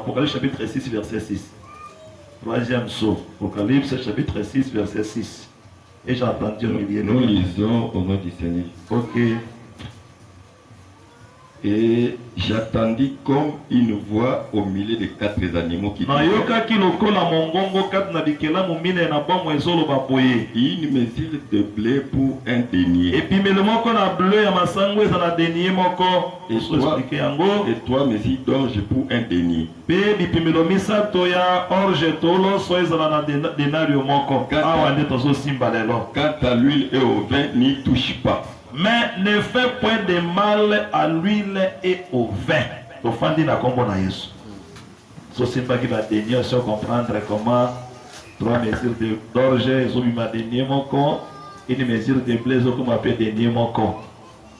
Apocalypse chapitre 6, verset 6. Troisième saut. Apocalypse chapitre 6, verset 6. Et j'ai entendu relier. Nous lisons au nom du Seigneur. Ok. Et j'attendis comme une voix au milieu des 4 animaux qui disaient, une mesure de blé pour un denier. Et toi, mesure d'orge pour un denier. Quant à l'huile et au vin, n'y touche pas. Mais ne fais point de mal à l'huile et au vin. Ofandi na kombo na Yesu. So simba qui va dénier sans comprendre comment 3 mesures d'orge, ils ont mis ma dénier mon corps, une mesure de blé, ils ont comme appelé dénier mon corps.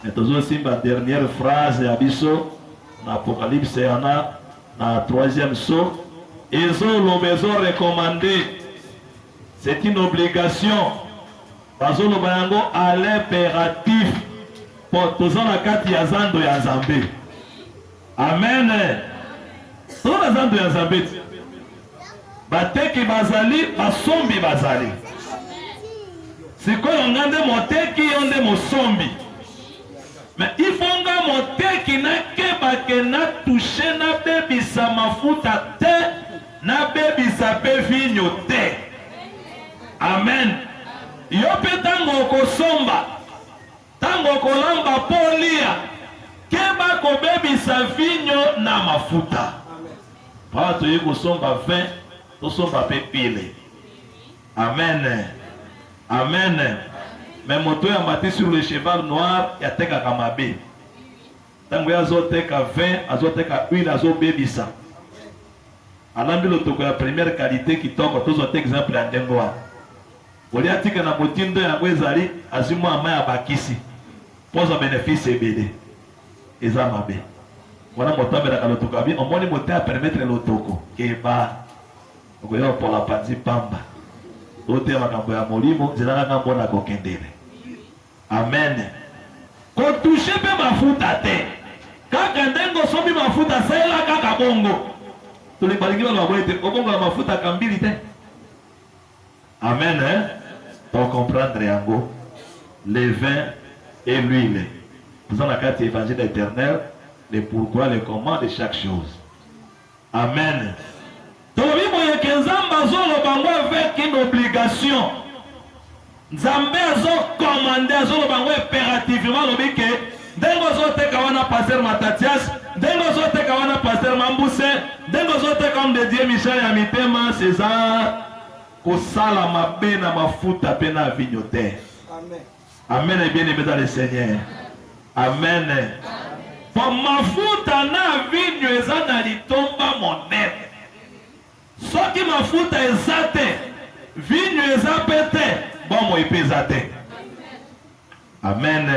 Et toujours simba dernière phrase abisso na Apocalypse na 3e saut. Ils ont l'obéissance recommandé. C'est une obligation. Bazolo bayango à l'impératif pour tous la kati ya zando ya Nzambe. Amen. Tous la zando ya Nzambe. Bateki bazali, basombi bazali. Sikoyo ngande moteki yonde mosombi. Mais il faut nga moteki na keba ke na toucher na bebi sa mafuta te, na bebi sa pe vinyo te. Amen. Yo pe tango kosomba, tango kolamba polia, keba kobebisa vinyo na mafuta. Pato ye kosomba vin, tosomba pe pile. Amen. Amen. Mais moto ya mati sur le cheval noir, ya teka kamabe. Tango ya zo teka vin, azo teka huile, azo bebisa. Alambi lo toko ya première qualité qui toko, tozo te exemple ya ndengoa. Oliatika na motindo ya ngwezali azimu amaya bakisi poza bénéfice ebele eza mabe wana motambela kalotoka bi omoni mote a permettre lotoko keba okoyo pola panzi pamba ote makambo ya molimo zilanga ngambo na kokendele. Amen. Ko toucher pe mafuta te kaka ndengo somi mafuta sela kaka bongo tulibalingi balo aboite obongo la mafuta kambili te. Amen, hein? Pour comprendre yango, le vin et l'huile. Nous avons la carte évangile éternel, le pourquoi, le comment de chaque chose. Amen. Tobi moye kenzamba zolo bango avec une obligation. Nzambe azo commandé azolo bango impérativement lobike. Dengo zote kawana pasteur Matatias, dengo zote kawana pasteur Mambuse, dengo zote comme de Dieu Michel Yamitema César. Kosala mabe na mafuta pe na vinyo te. Amen. Amen et bien aimé dans le Seigneur. Amen. Pour mafuta na vinyo eza na litomba monene. Soki mafuta eza te, vinyo eza pe te, bon mo ipe eza te. Amen.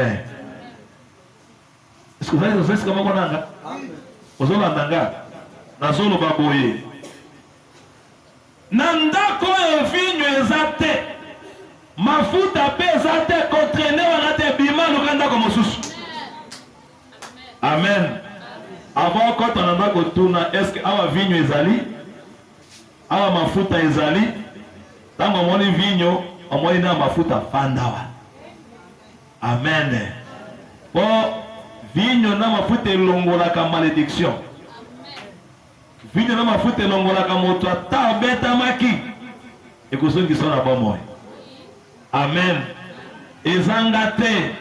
Est-ce que vous avez ce comment on a? Amen. Ozolanda nazolo baboye. Nandako yo vinyo ezate mafuta pe ezate kontrene wana te bima lukanda ko mosusu. Amen. Avant quand on a kotuna est-ce que awa vinyo ezali awa mafuta ezali tango moni vinyo omoni na mafuta fandawa. Amen. Bon vinyo na mafuta elongola ka malédiction. Vinyo na mafuta elongola ka moto ata beta maki ekozongi sona bomoy. Amen. Ezangate.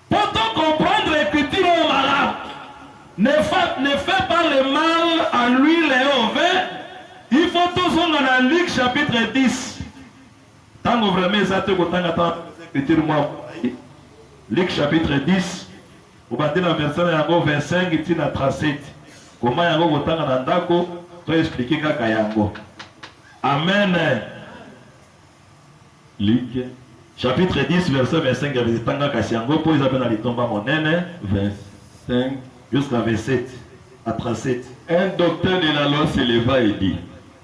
Pour comprendre l'écriture au malade, ne fais pas le mal à l'huile et au vin. Il faut tous on a Luc chapitre 10. Tango vraiment ça te kotanga ta écriture moi. Luc chapitre 10. Au bas de la version yango 25 et na 37. Comment yango kotanga na ndako to expliquer kaka yango. Amen. Luc chapitre 10 verset 25 tanga kasiango po ils appellent les tombes monene 25 jusqu'à 27 à 37. Un docteur de la loi se leva et dit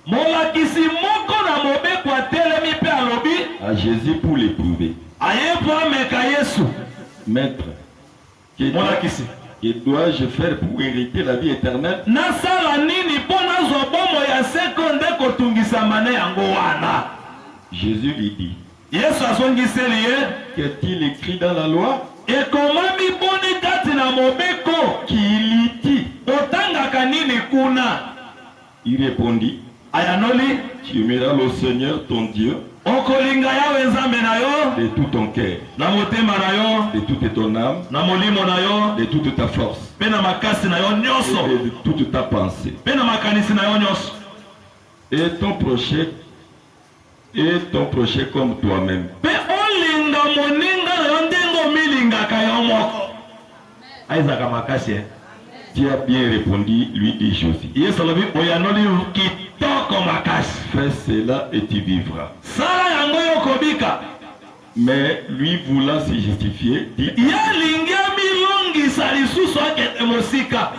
molakisi moko na mobeko atelemi pe alobi à Jésus pour l'éprouver. Aye po ameka Yesu. Maître, molakisi Que dois-je faire pour hériter la vie éternelle? Nasala nini pona zobomo ya sekonde kotungisa mane yango wana. Jésus lui dit. Yesu asongiseli ye. Qu'est-il écrit dans la loi? Ekomami boni kati na mobeko. Kiliti. Otangaka nini kuna? Il répondit. Ayanoli. Tu aimeras le Seigneur ton Dieu. Okolinga yawe nzambe na yo. De tout ton cœur. Na motema na yo. De toute ton âme. Na molimo na yo. De toute ta force. Pe na makasi na yo nyonso. Et de toute ta pensée. Pe na makanisi na yo nyonso. Et ton prochain comme toi-même. Pe olinga moninga na yo ndengo milingaka yo moko. Aizaka makasi. Tu as bien répondu, lui dit Josie. Yesu alobi oyanoli kitoko makasi. Fais cela et tu vivras. Sala yango yo kobika. Mais lui voulant se justifier, dit. Yalingia milongisa lisusu akete mosika.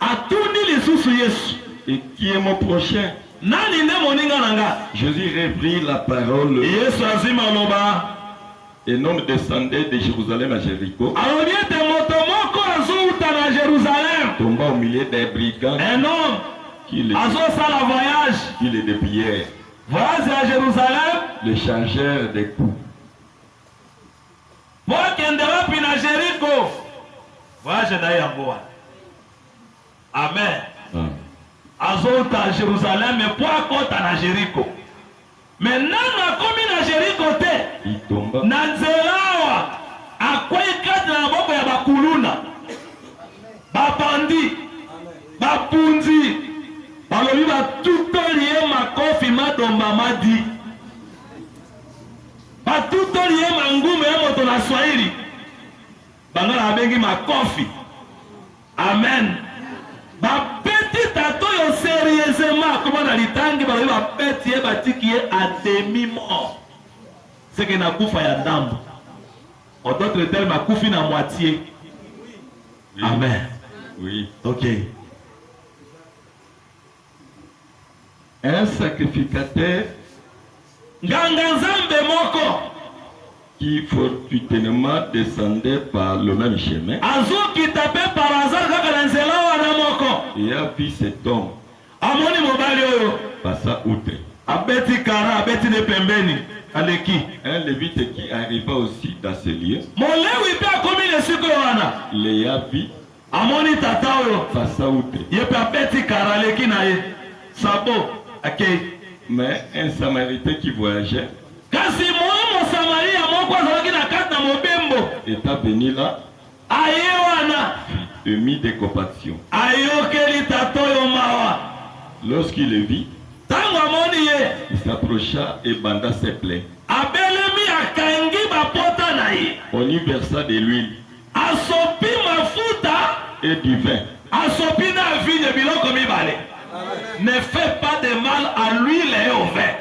Atuni lisusu Yesu. Et qui est mon prochain? Nani nde moninga nanga? Jésus reprit la parole. Yesu azima loba. Un homme descendait de Jérusalem à Jéricho. Alobi ete moto moko azouta na Jérusalem. Tomba au milieu des brigands. Un homme azosala voyage. Il est de pierre. Voyage à Jérusalem. Le changeur des coups. Wakende wapi na Jéricho. Voyage na yango. Amen. Azouta à Jérusalem et pour akota na Jéricho. Mais nana komi na Jéricho te. Il tomba. Na nzelawa akwei kati na maboko ya bakuluna. Babandi. Bapunzi. Balobi batutoli ye makofi madomba madi. Batutoli ye mangume ya moto na Swahili. Bangala abengi makofi. Amen. Bapeti tato yo sérieusement comment na litangi balobi bapeti ye batiki ye à demi-mort. C'est que na kufa ya ndambo. En d'autres termes, makufi na moitié. Oui. Amen. Oui. Ok. Un sacrificateur Nganganzambe moko qui fortuitement descendait par le même chemin. Azuki tapé par hasard kaka na nzela wana moko. Et a vu cet homme. Amoni mobali oyo. Passa outre. Abeti kara, abeti de pembeni. Aleki. Un lévite qui arriva aussi dans ce lieu. Molewi pe akomi le siko wana. Les a vu. Amoni tata oyo. Passa outre. Yepe abeti kara aleki na ye. Sabo. Okay. Mais un samaritain qui voyageait. Kasi mo Samaria moko azalaki na kati na mobembo. Est venu là. Aye wana. Et mis des compassions. Ayokeli tata oyo mawa. Lorsqu'il le vit. Tango amoni ye. Il s'approcha et banda ses plaies. Abelemi akangi bapota na ye. On y versa de l'huile. Asopi mafuta. Et du vin. Asopi na vigne biloko mibale. Ne fais pas de mal à l'huile et au vin.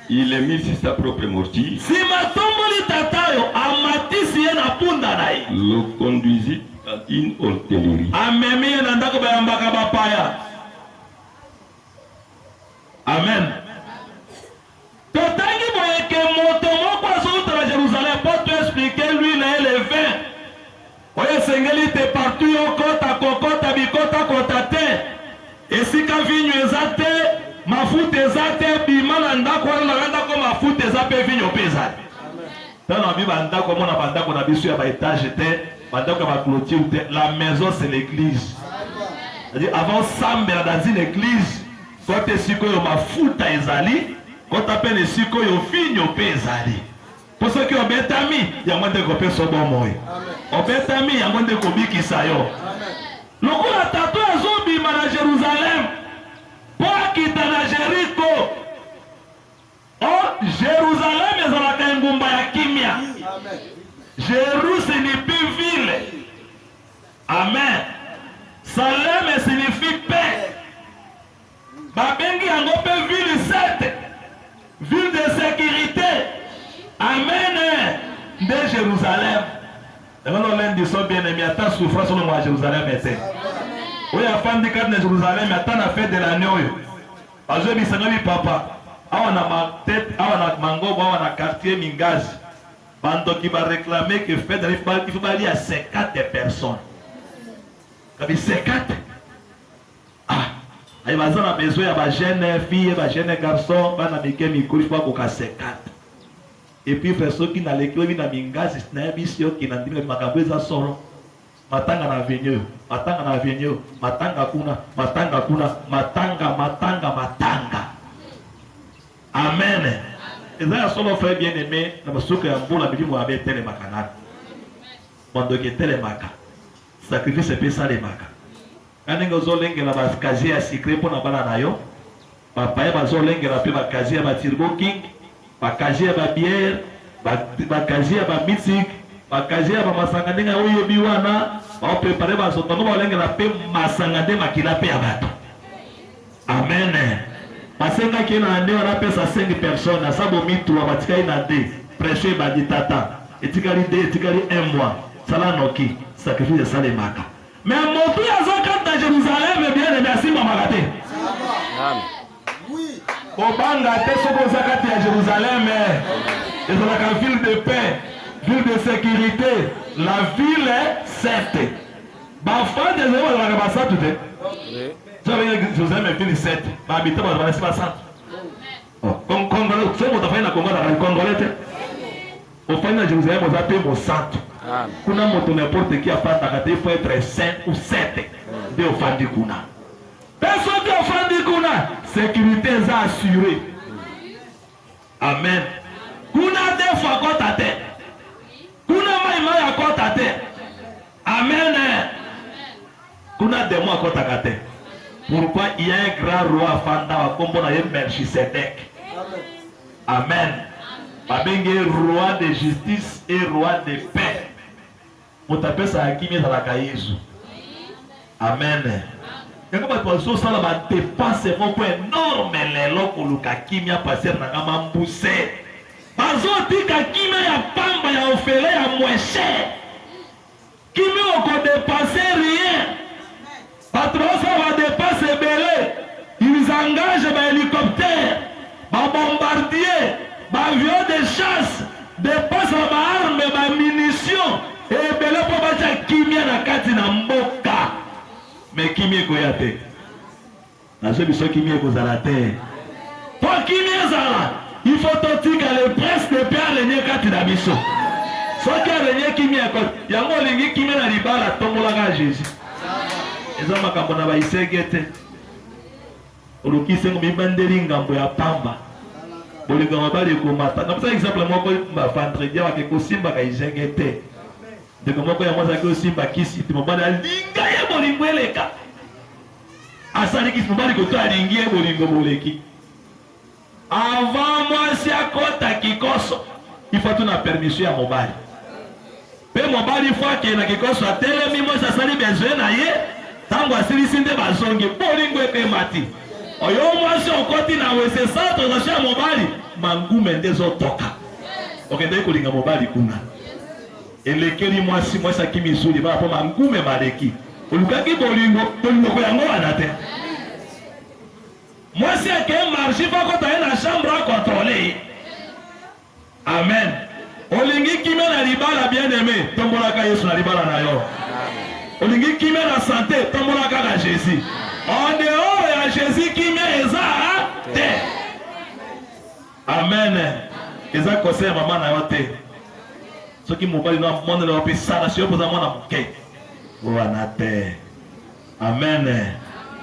Il est mis sur sa propre mortier. Si matomboli tatayo amatisi ye na punda na ye. Le conduisit à une hôtellerie. Amemi ye na ndako bayambaka bapaya. Amen. Totangi boyeke moto moko azouta na Jérusalem pour te expliquer l'huile et le vin. Oye sengeli te partout yo kota kokota bikota kota te. Esika vinyo eza te, mafuta eza te, bima na ndako wana na ndako mafuta eza pe vinyo pe eza. Tana bi bandako mona bandako na biso ya ba étage te, bandako ba clôture te, la maison c'est l'église. C'est-à-dire avant sambe dans une église, kote siko yo mafuta ezali, kote pene siko yo vinyo pe ezali. Pour ceux qui ont betami, yango nde ko pe sobo moyo. Obetami yango nde ko bikisa yo. Lokola tato azobima na Jérusalem po akita na Jéricho. Oh, Jérusalem ezalaka engumba ya kimia. Jérusalem signifie ville. Amen. Salem signifie paix. Babengi yango pe ville 7. Ville de sécurité. Amen. De Jérusalem. Nous lundi sommes bien aimés, attends souffrance sur le mois Jérusalem était. Oui, à fin de Jérusalem, attends la fête de l'année. Je dis, c'est papa. On a ma tête, on a mango, on a quartier Mingaz. Bando qui va réclamer que fête de il faut aller à 50 personnes. kabi sekate. Ah, ayi bazana besoin ya ba jeune fille, ba jeune garçon, bana mike mikuri kwa ko ka sekate. Et puis frère qui na lekio bi na mingazi na bisio ki na ndime makambo za solo. Matanga na avenue, matanga na avenue, matanga kuna, matanga kuna, matanga. Amen. Et ça solo frère bien aimé, na basuka ya mbola bilimo abe tele makana. Bondo ke tele maka. Sacrifice pesa le maka. Ani ngozo lengela ba kazi ya secret pona bana nayo. Papa ya bazo lengela pe ba kazi ya ba Turbo King, ba kazi ya ba bière, ba kazi ya ba music. Bakazi ya masangande nga oyo biwana ba prepare ba soto no balengela pe masangande makila pe abato. Amen. Pasenga kina ande wana pesa 5 personnes sabo mitu wa batika ina de prêcher ba ditata etikali de etikali 1 mois sala noki sacrifice sale maka. Mais mon tout azoka ta Jérusalem bien et merci mama gate. Amen. Oui. Obanga te soko zakati ya Jérusalem et dans la ville de paix. Ville de sécurité, la ville est sainte. Bafan des gens la rabassa tout est. J'avais Joseph mais ville sainte. Ba habiter ba ba pas sainte. Congolais, c'est mon affaire na Congo la Congolais. Au fin de Jérusalem on appelle mon sainte. Kuna moto n'importe qui a pas ta il faut être saint ou sainte. De ofandi kuna. Personne qui ofandi kuna, sécurité est assurée. Amen. Kuna des fois quand ta tête. Kuna maïma ya kota te. Amen. Kuna demo kota kate. Pourquoi il y a un grand roi fanda wa kombo na ye Melchisedec. Amen. Babenge roi de justice et roi de paix. Mutapesa hakimi za la Yesu. Amen. Quand on va so sala ba dépense moko énorme lelo koluka kimia passer na ngama mbuse. Bazotika kime ya pamba ya ofele ya mweshe. Kime oko dépenser rien. Patron ça va dépenser belé. Ils engagent ba hélicoptère, ba bombardier, ba avion de chasse, dépensent ba armes, ba munitions. Et belé po bacha kimia na kati na mboka. Mais kimia ko yate. Na so biso kimia ko zalate. Po kimia zala. Il faut que le prince de paix a régné quand il a mis ça. Ce qui a régné qui m'y a côté. Il y a un lingi qui m'a dit la tombe à Jésus. Et ça m'a capable de se guetter. Au qui s'est mis bandering en boya pamba. Pour les grands pas de combattre. Comme ça, exemple, moi, quand ma femme très bien, avec aussi, ma caille s'est guetté. De comment quand il y a moi, ça aussi, ma qui si tu m'as dit, linga et bolingo les cas. À ça, les qui se m'ont dit que toi, lingi et bolingo les qui. Avant moi, si à côté qui cause, il faut une permission à mobile. Mais mobile, il faut qu'il y ait quelque chose à télé, moi, ça s'est besoin d'ailleurs. Tant que c'est ici, de bazongi, bolingo et mati. Oyo, moi, si on continue à c'est ça, tu as à mobile, mangou mendes au toka. Ok, dès que l'on mobile, kuna. Et les keli, moi, si moi, ça qui m'y souli, va pour mangou me maleki. Au cas qui bolingo, bolingo, yango, anate. Moi, si quelqu'un marche, il faut que tu aies la chambre à contrôler. Amen. Olingi qui met la ribala bien aimé, tombola ka Yesu na ribala na yo. Olingi qui met la santé, tombola ka na Jésus. En dehors, il y a Jésus qui met les arts. Amen. Les arts conseillent maman na yo te. Ceux qui m'ont pas dit non, mon ne peut ça, si on pose à moi na bouquet. Voilà te. Amen.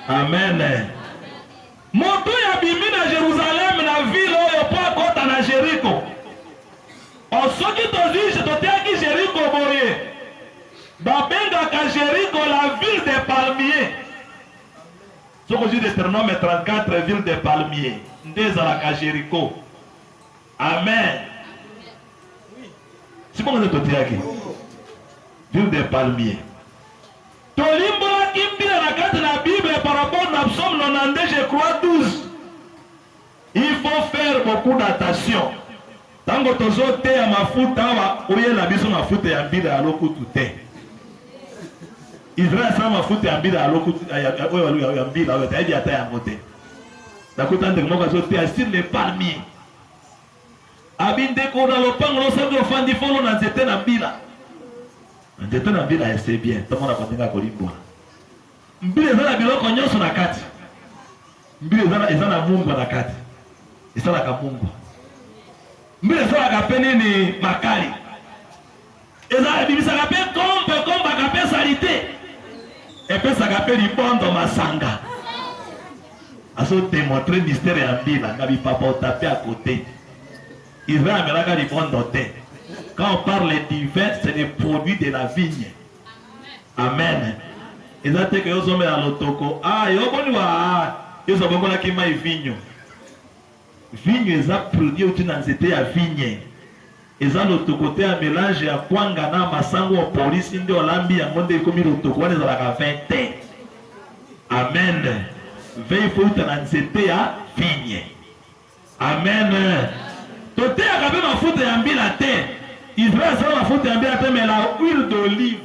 Amen. Moto ya bimi na Jérusalem na ville oyo po kota na Jéricho. O soki tozi totiaki Jéricho boye. Babengaka Jéricho la ville des palmiers. Soko ji Deutéronome 34 ville des palmiers. Ndezalaka Jéricho. Amen. Si bon vous totiaki. Ville des palmiers. Tolimbola kimbira na kati na Bible par rapport à Psaume 92, je crois 12. Il faut faire beaucoup d'attention. Tango tozo te ya mafuta wa oye na biso mafuta ya mbila ya lokutu te. Israël sa mafuta ya mbila ya lokutu ya mbila ya taidi ata ya ngote. Dakuta ndenge moko zo te sur les palmiers. Abinde ko na lopango lo sabi ofandi folo na nzete na mbila. Nzete na mbila c'est bien. Tout le monde a continué à kolimbola. mbili ezana biloko nyonso na kati. Mbili ezana mungu na kati. Ezana ka mungu. Mbili ezana ka pe nini makali. Ezana bibisa ka pe komba ka pe salite. Epesa ka pe libondo masanga. Aso démontrer mystère ya mbila ngabi papa otapé à côté. Il va amener les bons notés. Quand on parle du vin, c'est des produits de la vigne. Amen. Ils ont dit que ils ont mis à l'otoko. Ah, ils ont dit ils ont dit qu'ils ont vigne. Vigne, ils ont produit où tu n'as été à vigne. Ils ont l'otoko à mélange à kwangana masango police indi olambi ya monde comme l'otoko on est dans la 20. Amen. 20 faut tu n'as été à vigne. Amen. Tote akabe mafuta ya mbila te. Israël sa mafuta ya mbila te mais la huile d'olive.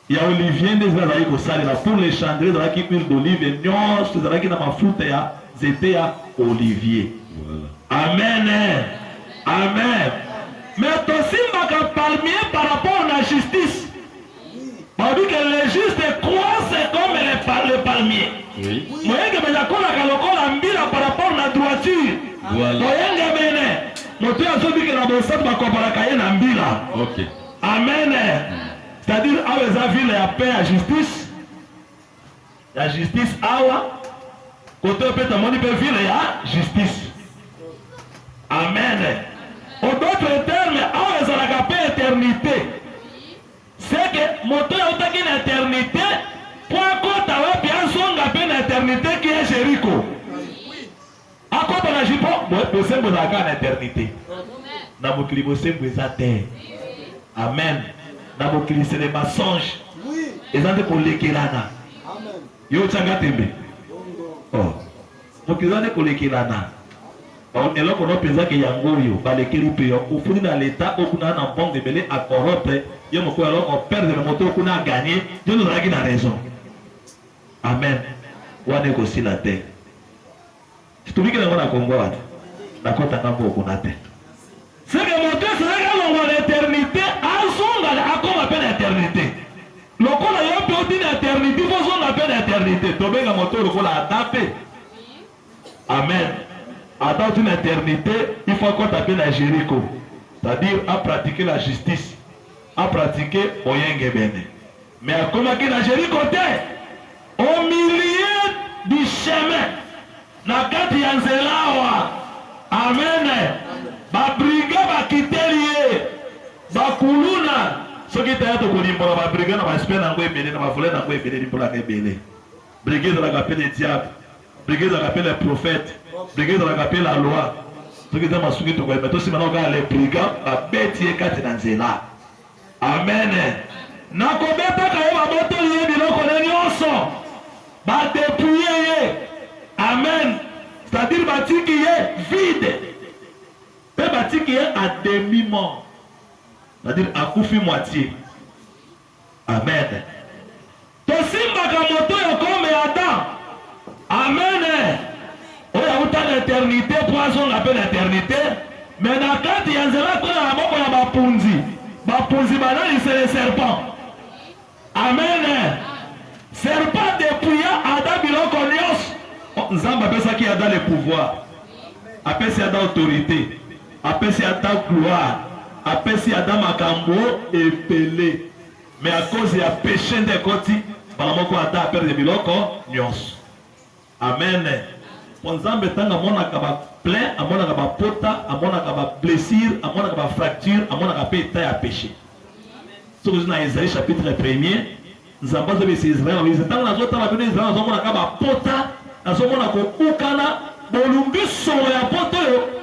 Ya olivier nde zala ko salela pour les chandeliers zala ki huile d'olive et nyonso zala ki na mafuta ya zete ya olivier. Amen. Amen. Mais tosimba ka palmier par rapport à la justice. On dit que les justes croissent comme le palmier. Oui. Moyenge bezakola ka lokola mbila par rapport à la droiture. Voilà. Okay. Amen. C'est-à-dire, avec la ville, il y a paix à justice. La justice, awa. Côté de la ville, il y a justice. Amen. En d'autres termes, avec la paix éternité. C'est que mon temps est une éternité. Pour qu'on ait bien son paix d'éternité qui est Jéricho. Akota na jipo bosembo za kana eternité. Na mokili bosembo ezate. Amen. Na mokili c'est les mensonges. Oui. Ezante ko lekelana. Amen. Yo tsanga tembe. Oh. Mokili ezante ko lekelana. On eloko no penza ke yango yo balekeli pe yo ofuni na l'état okuna na banque de belé à corrompre yo moko alors on perd le moto okuna gagner. Dieu nous a dit la raison. Amen. Wane ko si la terre. Tumiki na ngona Kongo watu nakota ngambo okunate c'est que mon Dieu c'est que l'éternité azonga akoma pe l'éternité lokola yo pe odi na éternité bozonga pe l'éternité tobenga moto lokola atape. Amen. Attends une éternité il faut qu'on t'appelle la Jéricho, c'est-à-dire à pratiquer la justice, à pratiquer oyenge bene. Mais à comment que la Jéricho te au milieu du chemin na kati ya nzelawa. Amen. Ba briga ba kitelie ba kuluna soki ta yato kolimbola ba briga na ba spena ngo ebele na ba volé na ngo ebele limbola ka ebele. Briga za la kapele diable, briga za la kapele prophète, briga za la kapele la loi. Soki ta masuki to ko emeto sima na ga le briga ba beti kati na nzela. Amen. Na ko beta ka ba boto liye biloko ne nyonso ba dépouiller. Amen. C'est-à-dire bâti qui est vide. Et bâti qui est à demi-mort. C'est-à-dire à koufi moitié. Amen. Tosimba kamoto yokome Adam. Amen. Oya uta l'éternité, poisson l'appelle l'éternité. Mais dans le cas de Yanzela, quand on a beaucoup de bapunzi. Bapunzi banani c'est le serpent. Amen. Serpent dépouilla Adam biloko nyos. Nzamba pesa qui a dans le pouvoir, appelle si a dans l'autorité, appelle si a dans gloire, appelle si a dans makambo et pelé. Mais à cause il y a péché de côté, par la moko a dans appel de biloko nyos. Amen. Pour Nzamba tanga mona kaba plein, a mona kaba pota, a mona kaba blessure, a mona kaba fracture, a mona kaba état à péché. Ce que nous avons Isaïe chapitre 1er, Nzamba c'est Israël, ils étant dans l'autre la Israël, nous avons kaba pota. Azomona ko ukana bolumbi solo ya poto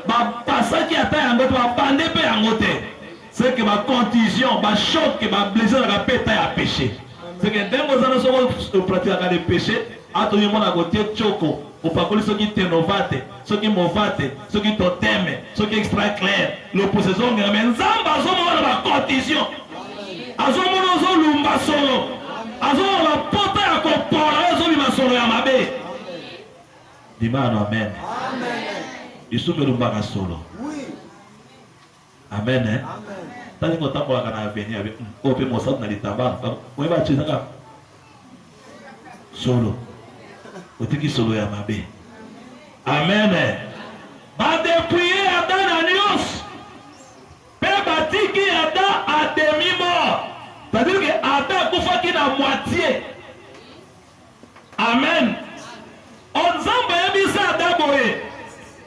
ba pasaki ata yango ba bande pe yango te. C'est que ba contusion, ba choc, ba blessure la peta ya péché. C'est que dengo zana so pratique ka de péché, ato yemona ko tie choko, opakoli soki tenovate, soki movate, soki toteme, soki extra clair, l'opposition mais nzamba azomona ba contusion. Azomona zo lumba solo. Azomona ba pota ya ko pora zo bi solo ya mabe. Dimano amen. Amen. Isume lumbaka solo. Oui. Amen. Amen. Tani ngotambola kana avenir avec ope mosa na litamba. Moi ba chizanga. solo otiki solo ya mabe. Amen. Ba dépouiller Adam na nyos pe batiki Adam à demi-mort, c'est-à-dire que Adam kufaki na moitié. Amen. Onzamba yebisa Adam boye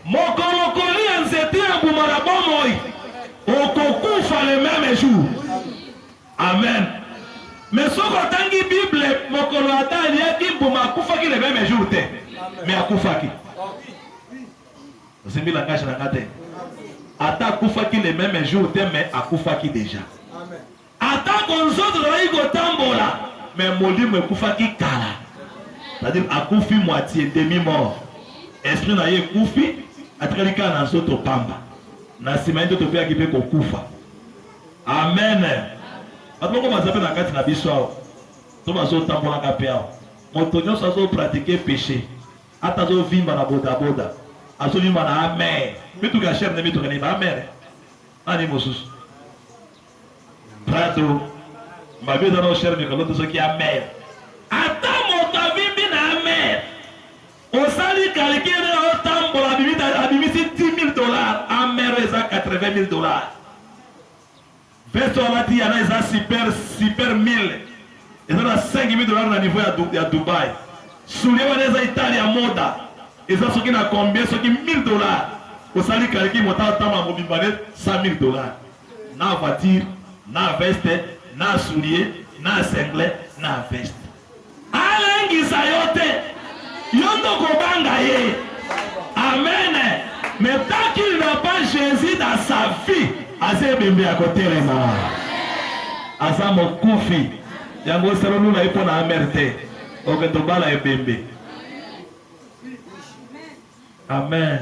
mokolokoli ya nzete ya bumara bomoi okokufa le même jour. Amen. Mais ce qu'on tangi Bible, mokolo Adam yaki buma kufaki le même jour te. Mais akufaki. Vous savez la cache na ngate. Ata kufaki le même jour te mais akufaki déjà. Ata konzoto na iko tambola mais molimo kufaki kala. C'est-à-dire akufi moitié demi-mort. Esprit na ye kufi atralika na soto pamba. Na simaito to pe akipe ko kufa. Amen. Atoko mazape na kati na biso awo. To bazo tambola ka pe awo. Moto nyonso azo pratiquer péché. Ata zo vimba na boda boda. Azo vimba na amen. Mitu ka chef ne mitu ka ni ba amen. Ani mosusu. Prato. Mbabe da no chef ne ka loto so ki amen. Ata moto vimbi na amen. Osali calculer au tambola abimisi $10,000. Amen reza $80,000. Verso alati yana eza super 1000. Eza na $5,000 na niveau ya Dubai. Soulier wana eza Italia moda. Eza soki na combien soki $1,000. Osali calculer mota tama mobimbanet $100,000. Na voiture, na veste, na soulier, na singlet, na veste. Alengisa yote. Yondo kobanga ye. Amen. Mais tant qu'il n'a pas Jésus dans sa vie, Azé bembe à côté les morts. Asa mokufi. Yango salonu na ipo na amerte. Oketobala ebembe. Amen.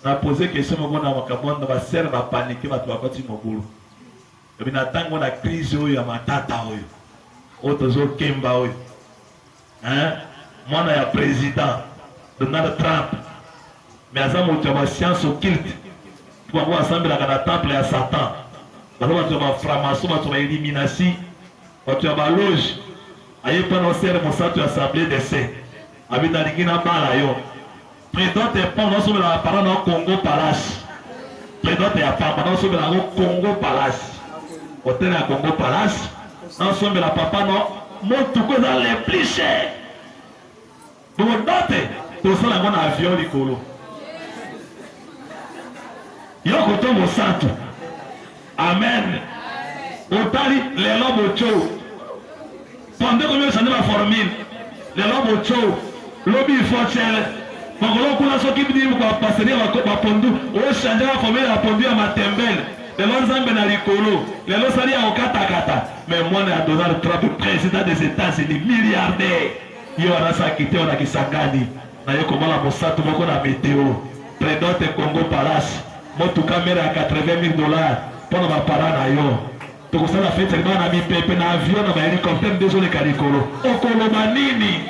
Na poser question mo na makabonda ba ser ba paniquer ba twakoti mobulu. Ebina tango na crise oyo ya matata oyo. Otozo kemba oyo. Hein? Mwana ya président Donald Trump. Mais aza moto ya science occulte. Pour avoir ensemble la temple ya Satan. Balo bato ba franc-maçon bato ba élimination. Bato ya ba loge. Aye pa no ser mosato ya assemblée de se. Abita likina bala yo. Président te pon no sobe la parole no Congo Palace. Président ya papa no sobe la Congo Palace. Hôtel ya Congo Palace. No sobe la papa no moto ko dans les plus chers. Donc note to sala ngona avion likolo. Yoko to mosato. Amen. Otali les lobes cho. Pendant combien ça ne va former les lobes cho. Lobby fortune. Mangolo kuna soki bidi ko passer ba pondu. O changer la former la pondu ya matembele. Les lonzambe na likolo. Les lo sali ya okata kata. Mais moi na Donald Trump président des États-Unis milliardaire. Yo anasa kite ona kisangani na yo komala mosato moko na météo prédote Congo Palace moto caméra à $80,000 pour ma parana na yo to ko sala fete na mi pepe na avion na hélicoptère désolé kalikolo okolo manini.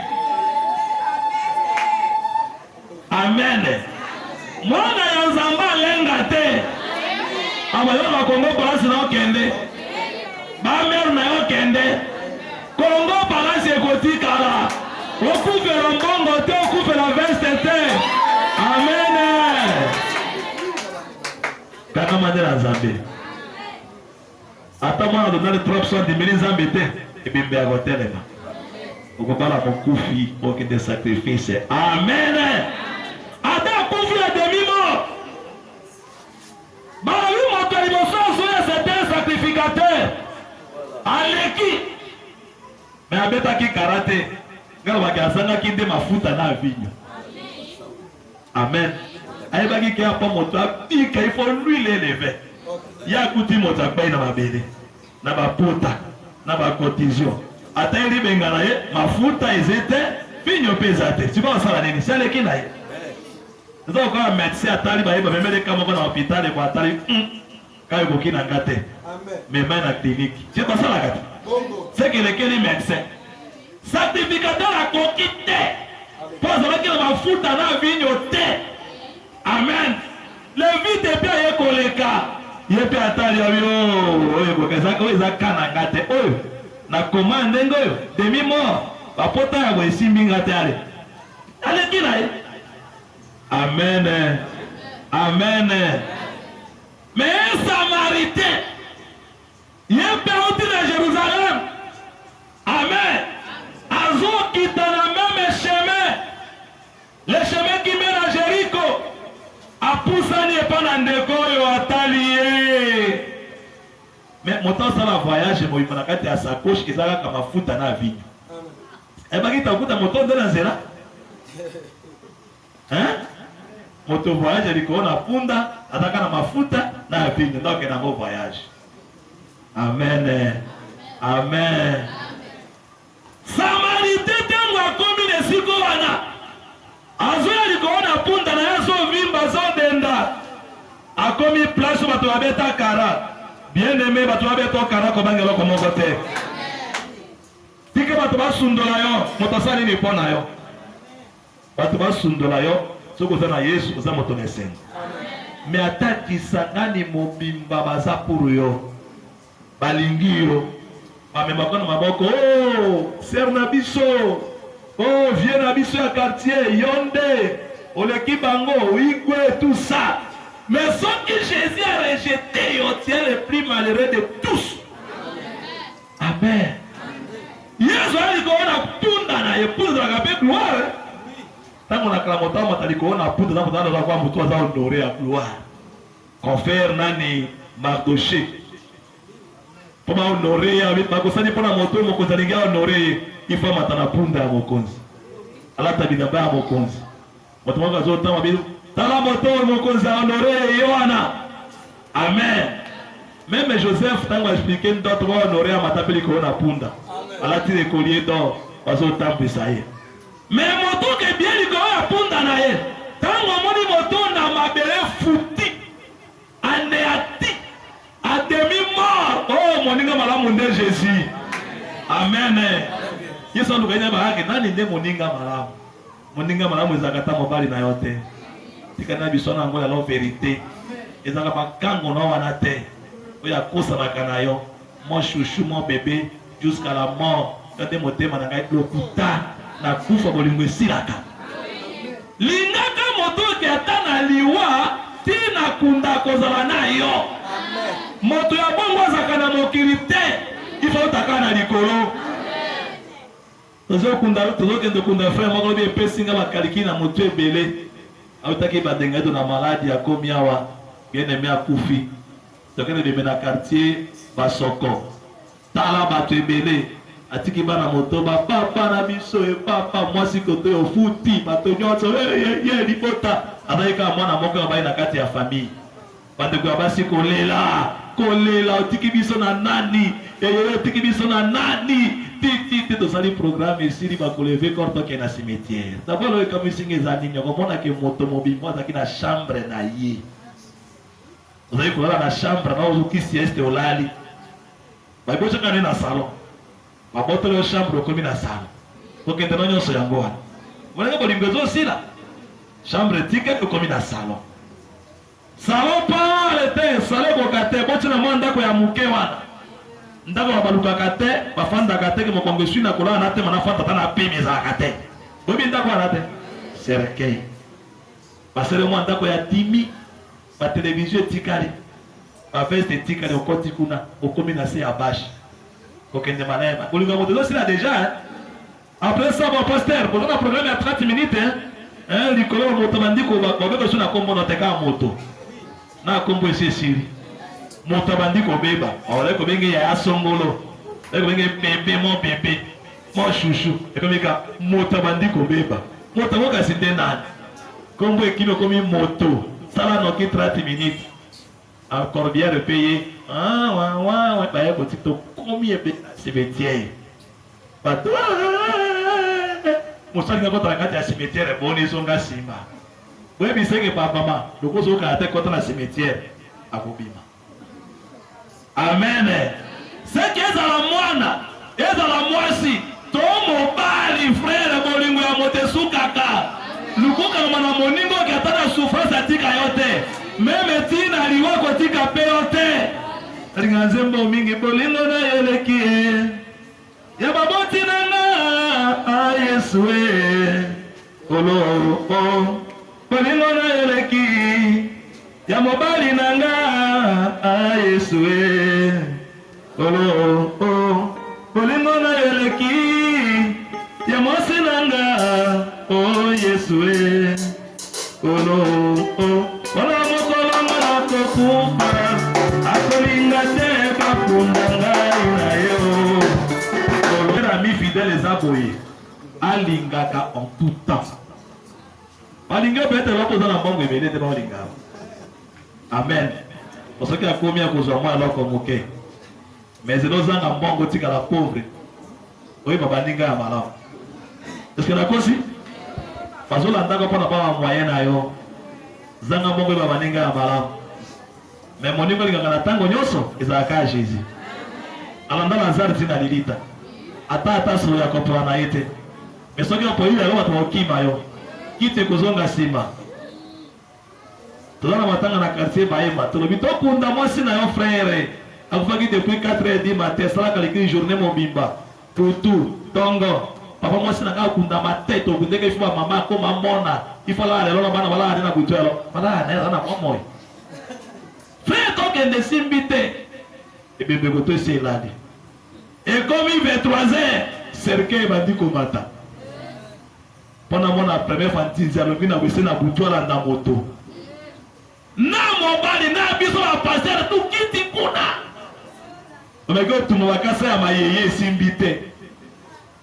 Amen. Mwana ya nzamba lenga te aba yo na Congo Palace na okende ba mer na yo kende Congo Palace ekotikala. Okufela mbongo te okufela veste te. Amen. Kaka mandela Nzambe. Ata mwana Donald Trump so dimeli Nzambe te ebimbe ya kotelema. Okobala mokufi okende sacrifice. Amen. Ata kufi ya demi-mort. Bali moto liboso soya c'est un sacrificateur. Aleki. Mais abetaki karaté. Ngalo bakasanga kinde mafuta na vinyo. Amen. Ayebaki ke apa moto abika il faut lui l'élever. Ya kuti moto akbai na mabele. Na bapota, na ba cotisation. Ata ili bengana ye mafuta ezete vinyo pesate. Tu vas sala nini? Sale kina ye. Nzo kwa médecin atali ba yeba memele kama kwa na hôpital kwa atali. Kayo kokina ngate. Amen. Mais na clinique. Tu vas sala kati. C'est que les médecins sacrificateur a conquitté. Pour savoir qu'il va foutre dans vigno te. Amen. Le vide est bien écoleka. Il est bien attendu. Oh, na commande demi-mort. bapota ya esimbi nga te ale aleki na ye. Amen. Amen. Mais un Samaritain, il est parti de Jérusalem. Amen. Azo qui dans le même chemin, le chemin qui mène à Jéricho, a poussé pas dans des goyo atelier. Mais mon temps ça la voyage, moi il m'a dit à sa coche, ils allaient comme foutre dans la vie. Et bah qui t'a foutu mon temps de la zéla? Hein? Moto voyage aliko na punda ataka na mafuta na vinyo donc na mo voyage. Amen. Amen. Samaritain tangu akomi ne siko wana azo aliko na punda na yaso vimba zo denda akomi place bato abeta kara bien aimé bato abeta kara ko bangelo ko moko te tike bato basundola yo moto sali ni pona yo bato basundola yo soko za na Yesu za moto nesenga. Me ataki sangani mobimba baza pour yo. Balingi yo. Bamema kona maboko. Oh, ser na biso. Oh, viens na biso ya quartier Yonde. Oleki bango, Igwe, tout ça. Mais ce que Jésus a rejeté, il tient le plus malheureux de tous. Amen. Yesu alikuona punda na yepunda akape gloire. Tango na klamota mataliko na puta na puta na kwa mtu za honorer à gloire. Confère nani Mardoché. Pour honorer avec makosani pona moto mokonzi linga honorer il faut matana punda ya mokonzi. Ala tabina ba mokonzi. Moto mwanga zote mabidu. Tala moto mokonzi honorer Yohana. Amen. Même Joseph tango expliquer d'autres honorer à matapeli ko na punda. Ala tire collier d'or bazo tambe saye. Mais moto ke bien liko ya punda na ye. Tango moni moto na mabele futi. Anéati. A demi mort. Oh moninga malamu nde Jésus. Amen. Yesu ndo kanya bahaki nani nde moninga malamu. Moninga malamu ezakata mobali na yote. Tikana bisona ngola la vérité. Ezaka bakango na wana te. Oya kosa makanayo. Mon chouchou mon bébé jusqu'à la mort. Kade motema na ngai lokuta. Na kufa bolingo esilaka lingaka moto ke atana liwa tina kunda kozala na yo moto ya bongo azaka na mokili te ifo utaka na likolo tozokende kunda frère moko lobi epesinga bakaliki na moto ebele autaki badenga to na maladi ya komi awa bien-aimé akufi tokende beme na quartier basoko tala bato ebele atiki bana moto ba papa na biso e papa mwasi kote ofuti bato nyonso ye lipota anaika mwana moko ba ina kati ya famille bande kwa basi kolela otiki biso na nani otiki biso na nani titi to sali programme ici ba kolever corps to ke na cimetière d'abord le comme singe zani nyoko mona ke moto mobimbo ataki na chambre na ye ozai kulala na chambre na ozuki sieste olali ba bocha kana na salon baboto le chambre comme na salle donc ndeno nyonso yango wana wala bolingo zo sila chambre ticket comme na salon pa le te salon ko kate boto na mwanda ko ya muke wana ndako baluka kate bafanda kate ke mokongo sui na kola na te mana fata tana pemi za kate bobi ndako wana te serkei basere mwanda ko ya timi ba télévision tikali ba veste tikali okoti kuna okomi na se ya bashi. Ok, déjà. Après ça, mon pasteur, pour un programme à 30 minutes, les collègues moto bandiko, bébé sur la combo dans tes cas moto. Na combo ici siri. Moto bandiko beba. On est comme il y a songolo. On est comme bébé mon bébé, mon chouchou. Et comme il y a moto bandiko beba. Moto moka c'était nan. Combo équipe comme moto. Ça là non qui 30 minutes. Encore bien repayé. Ouais, bah petit to combien de cimetière. Bato. Mosali na kota kati ya cimetière boni zonga simba. Wewe bisenge papa mama, lokozo ka ate kota na cimetière akobima. Amen. C'est ezala mwana, ezala mwasi, to mobali frère bolingo ya motesukaka. Lukuka mana moningo katana souffrance atika yote. Meme tina liwako tika peyote. Ringanzembo mingi bolingo na yeleki ya baboti nanga ah Yesu olo bolingo na eleki ya mobali nanga ah Yesu olo bolingo na eleki ya mwasi nanga oh Yesu olo wana mokolo na kokupa akolinga te bakunda ngai na yo olo ami fidèle ezaboye alingaka en tout temps balinga peut-être bakoza na mbongo ebele te baolinga amen osoki akomi akozwa mwa eloko moke mais elozanga mbongo tikala pauvre oyeba baninga ya malamu est-ce que nakosi bazolandaka mpona bawa moyen na yo zanga mbongo oyeba baninga ya malamu mais moningo olingaka na ntango nyonso ezalaka ya Jésus alanda Lazare ntina lilita ata solo ya kopona na ye te mais soki opoyili yango bato bakokima yo kite kozonga nsima toza na matanga na quartier bayeba tolobi tokunda mwasi na yo frère akufaki depuis 4h du matin asalaka likili journée mobimba tutu tongo papa mwasi na ngai akunda matete okundeka ifu bamama akoma mona ifala lelo na bana balala na butu elo bala na eza na momoy frère tokende simbi te ebembeko to esi elali ekomi 23h cercueil ebandi komata mpona mona première fantizi alongi na wese na butu alanda moto na mobali na biso bapaster tukiti kuna omeki otuma bakasa ya mayeye esimbi te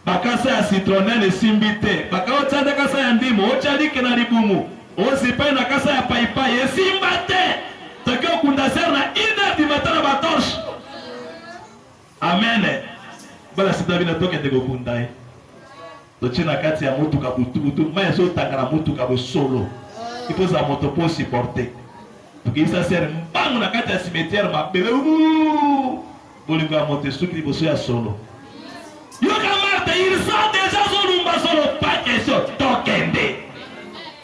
bakasa ya citronelle esimbi te bakaotyanda kasa ya ndimo otyalike na libumu osipai na kasa ya paipai esimba te toki okunda ser na 1h du matin na batorshe amen bala sita bino tokende kokunda ye totie na kati ya motuka butubutu mai ezotanga na motuka bosolo ipoza moto po supporte tokeyisa ser mbangu na kati ya cimetière mabele bolingo ya moto esuki liboso ya solo yoka Marthe il sent déjà zolumba solo pas question tokende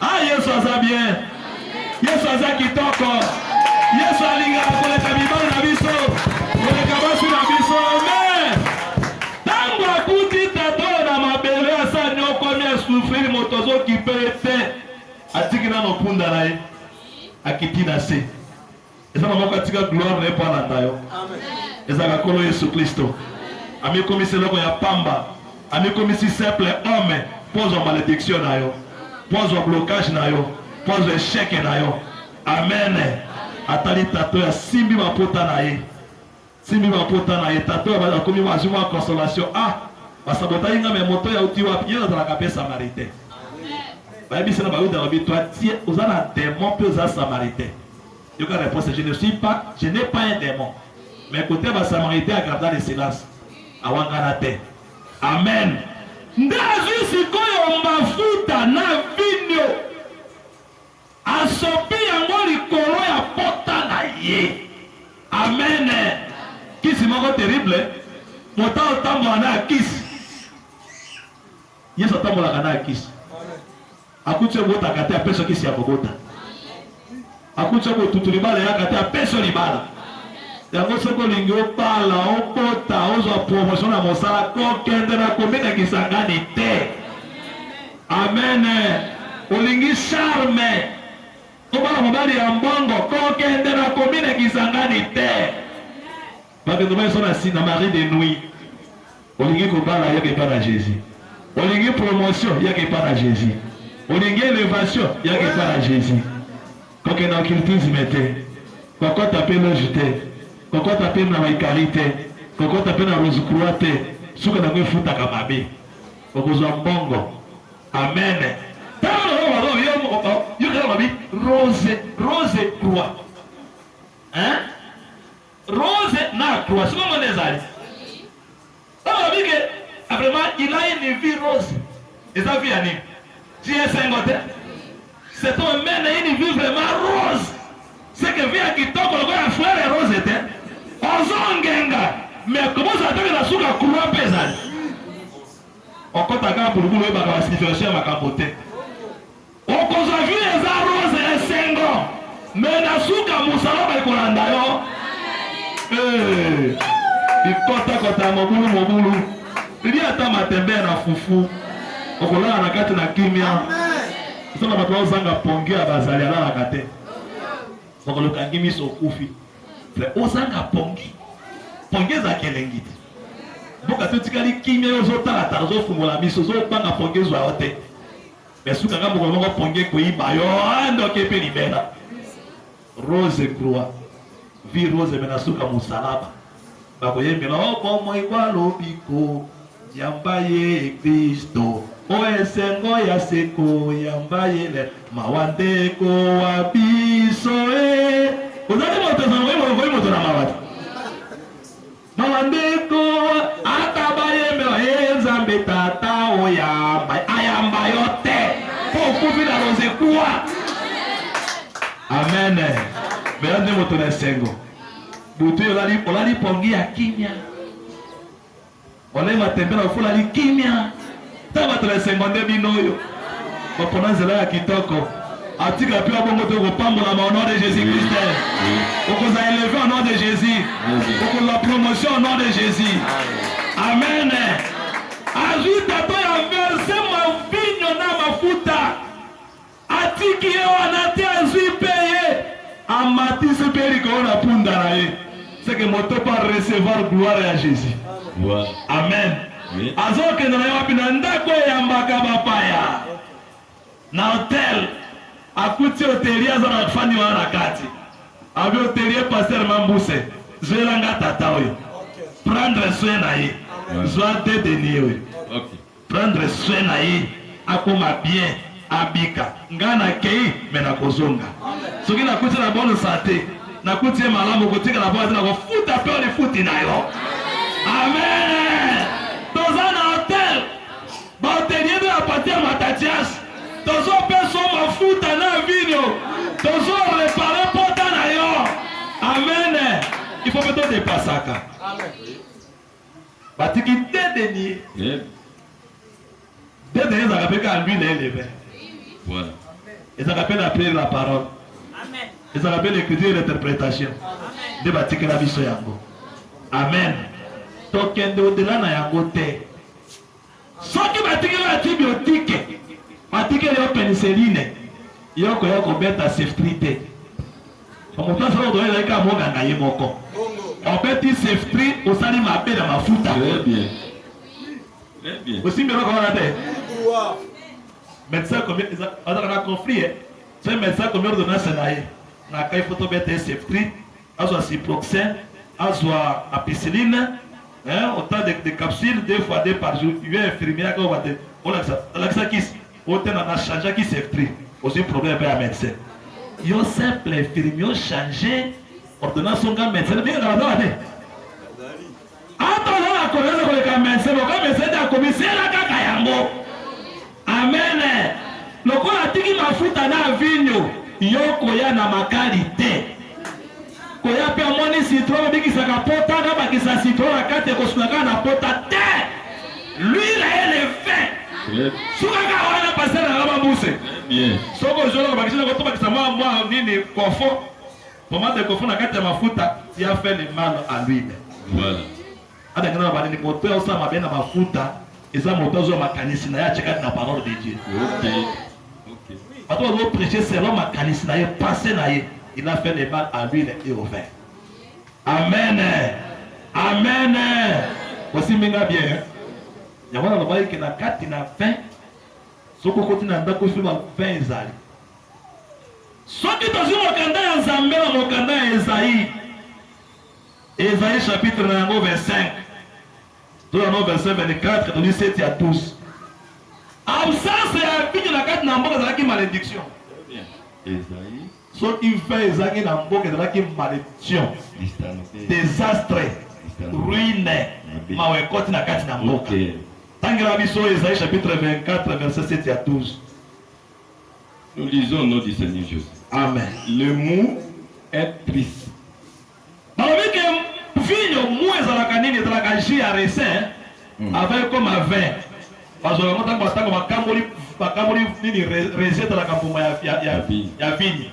ah Yesu aza bien Yesu aza kitoko Yesu alingaka koleka mibali na biso koleka basi na biso amen ntango akuti tato na mabele asani okomi asufrir moto azokipe te atiki nano punda na ye akiti na se eza na moko atika gloire na ye mpo alanda yo ezaka kolo Yesu Kristo amikomisi eloko ya pamba amikomisi simple homme pozwa malédiction na yo pozwa blocage na yo pozwa échec na yo amen atali tato ya simbi mapota na ye simbi mapota na ye tato ya akomi mazwi mwa consolation ah basabotaki nga me moto ya uti wapi ye nazalaka mpe samaritain bayebisi na bayuda babi toi tie oza na démon mpe oza samaritain yoka réponse je n'ai pas un démon mais côté basamaritain agarda le silence awangana te amen nde azwi sikoyo mafuta na vinyo asopi yango likolo ya pota na ye amen kisi moko terrible mota otambola na kisi Yesu atambolaka na kisi akuti obotaka te apeso kisi ya kobota akuti obotutu libala yaka te apeso libala yango soki olingi obala obota ozwa promotion na mosala kokende na komina kisangani te amen olingi charme obala mobali ya mbongo kokende na komina kisangani te bakendo bayeso na Marie de nuit olingi kobala yaka epa na Jésus olingi promotion yaka epa na Jésus olingi élévation yaka epa na Jésus kokende na occultisme te kokota mpe loge te kokota pe na maikari te kokota pe na rose-croix te suka nango efutaka mabe okozwa mbongo amen yokela mabi rose croix rose na croix siko monde ezali mabi ke vraiment il a une vie rose eza vie ya nini ti esengo te c'est un mene une vie vraiment rose c'est que vie ya kitoko loko ya fleur rose te ozongenga mais komoza atake na suka croix mpe ezali okotaka pulukulu oyebaka basignification ya makambo te okozwa vie eza rose esengo mais na suka mosaloba ekolanda yo bikotakota mobulu ili ata matembe na fufu okolala na kati na kimia sona bato bazanga pongi ya bazali ala na kate okoloka ngimi so kufi ozanga pongi za kelengi boka totikali kimia yo zotala tala zo fumula miso zo banga pongi zo aote mesuka ngambo ko pongi ko iba yo ando ke pe libera rose croix vi rose menasuka musalaba bakoyembela okomo ikwalo biko yambaye Kristo o esengo ya seko yambaye le mawandeko wa biso ozali moto na mawati mawandeko atabayembela Nzambe tata o yamba ayamba yote po kufi na rose croix amen belande moto na esengo butu olali pongi ya kimia olema tembela ufula li kimia taba tele sengonde binoyo bapona nzela ya kitoko atika pia bongo to kopambola au nom de Jésus Christ okoza élevé au nom de Jésus okola promotion au nom de Jésus amen azui tato ya verse mavinyo na mafuta atiki ye wanate azui peye amatisi peri ko na punda na ye c'est que moto pas recevoir gloire à Jésus. Wow. Amen. Oui. Azoke na yapi na ndako ya mbaka bapaya. Na hotel akuti hotelia za nafani wa harakati. Abi hotelie pasteur Mambuse. Zwelanga tata oyo. Prendre soin na ye. Zwa de deni oyo. Okay. Prendre soin na ye akoma bien abika. Ngana kei mena kozonga. Soki na kuti na bonne santé. Na kuti malamu kutika na bonne na kufuta pe oli futi na yo. Amen. Toza na hotel. Ba hotelier de la partie à Matatias. Tozo peso mafuta na video. Tozo réparer porta na yo. Amen. Il faut peut-être dépasser ça. Amen. Batiki dédeni. Dédeni ça rappelle qu'à lui les levé. Voilà. Et ça rappelle appeler la parole. Amen. Et ça rappelle l'écriture et l'interprétation. Amen. De batiki la biso yango. Amen. Tokende au-delà na yango te. Soki batiki la antibiotique. Batiki la pénicilline. Yoko yoko beta safety. Comme ça ça doit être comme nganga yemoko. On peut dire safety au sali mabe na mafuta. Très bien. Très bien. Aussi bien comment on dit. Médecin comme on a conflit. C'est médecin comme ordonnance naie. Na kai photo beta safety. Azwa ciproxène, azwa ampicilline. Autant de capsules, 2 fois 2 par jour. Il y a un infirmier qui va te. On a ça qui autant on a changé qui s'est pris. Aussi problème avec un médecin. Il y a un simple infirmier changé. Ordonnance son gars médecin. Bien dans la tête. Attends la connaissance avec un médecin. Le médecin a commis la cacayango. Amen. Le quoi a dit qu'il m'a foutu na vigno. Yoko ya na ma qualité. Koya pe moni citron biki saka pota na baki sa citron akate ko sunaka na pota te lui là elle est fait suka ka wana passer na ngaba mbuse bien soko jolo baki sina ko baki sama moi nini kofo pomade kofo na kate mafuta qui a fait le mal à lui. Voilà ada ngana ba nini moto ya usama bena mafuta eza moto zo makanisi na ya cheka na parole de Dieu. OK. OK. Pato zo prêcher selon makanisi na ye passer na ye. Il a fait le mal à lui et au vin. Amen. Amen. Voici minga bien. Yamana lo bayi kena kati na vin. Soko koti na ndako fima vin ezali. Soki tozi mokanda ya Nzambe na mokanda ya Esaïe. Esaïe chapitre 9 verset 5. Dans le verset 24 de 17 à 12. Absence ya binya na kati na mboka zalaki malédiction. Bien. Esaïe so il fait ezaki na mboka ezalaki malédiction, désastre, ruine, mawekoti na kati na mboka. Tangela biso Esaïe chapitre 24 verset 7 à 12. Nous lisons au nom du Seigneur Jésus. Amen. Le mou est triste. Balobi ke vinyo mou ezalaka nini ezalaka jus ya raisin avec comme un vin. Bazolaka motango batango bakamboli nini raisin ezalaka mbuma ya vigne.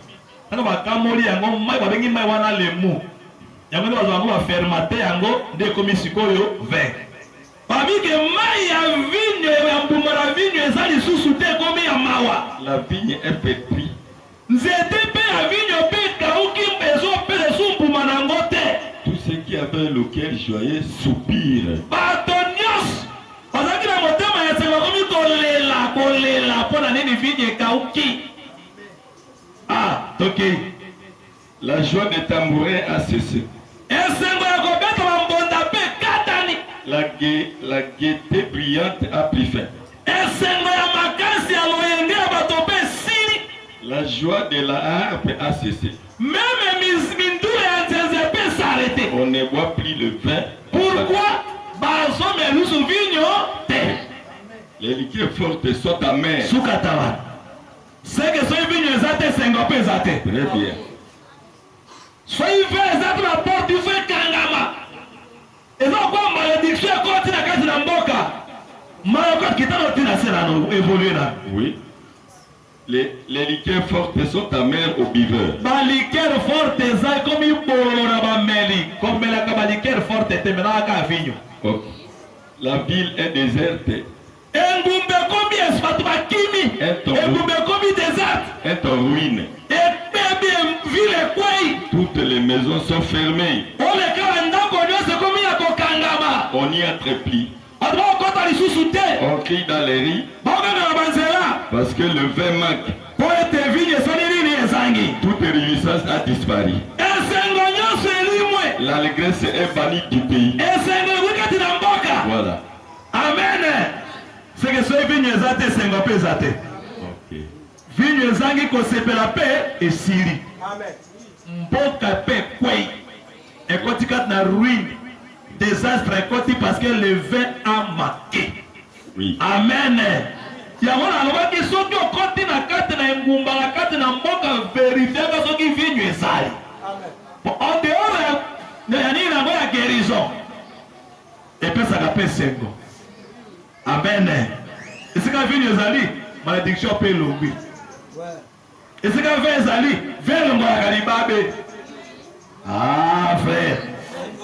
Tano bakamoli yango mai babengi mai wana lemu yango nde bazwa ngo fermenter yango nde komi sikoyo vin babike mai ya vinyo ya mbuma la vinyo ezali susu te komi ya mawa. La vigne est pétrie. Nzete pe ya vinyo pe kauki mbezo pe lesu mbuma na ngote. Tous ceux qui avaient le cœur joyeux soupirent. Bato nyos bazaki na motema ya sengo komi kolela pona nini vinyo kauki. Ah, toki. La joie des tambourins a cessé. Esengo ya kobeta bambonda pe katani. La gaieté brillante a pris fin. Esengo ya makasi ya loyenge ya bato pe sili. La joie de la harpe a cessé. Même mindule ya nzeze pe s'arrêter. On ne boit plus le vin. Pourquoi? Bazome lusu vinyo te. Les liqueurs fortes sont amères. Sukatawa. C'est que soy vinyo ezate sengo pe ezate. Très bien. Soy ve ezate la porte du feu kangama. Eza kwa malédiction ekoti na kati na mboka. Malokot kitano tina sela no évoluer là. Oui. Les liqueurs fortes sont amères aux buveurs. Ba liqueur forte eza comme ibolo na ba meli. Comme la ka ba liqueur forte te mena ka vinyo. Ok. La ville est déserte. Engumbe komi espatu ba kimi. Engumbe komi déserte. Est en ruine. Et baby ville kwai. Toutes les maisons sont fermées. Ole ka ndako nyose komi ya kokangama. On y entre plus. Adwa kota lisusu te. On crie dans les rues. Baga na banzela. Parce que le vin manque. Po ete vinyo soni nini ezangi. Toute réjouissance a disparu. Esengo nyose elimwe. L'allégresse est bannie du pays. Esengo wikati na mboka. Voilà. Amen. C'est que soy vinyo ezate sengo pe ezate. Ok. Vinyo ezangi kosepela pe esili. Amen. Mboka pe kwei. Ekoti kat na ruine. Désastre ekoti parce que le vin a manqué. Oui. Amen. Yango na lobaki soki okoti na kati na engumba na kati na mboka verifiaka soki vinyo ezali. Amen. En dehors ya nini nango ya guérison epesaka pe sengo. Amen. Esika vinyo ezali malédiction pe elongwi. Esika vin ezali vin elongolaka libabe. Ah frère,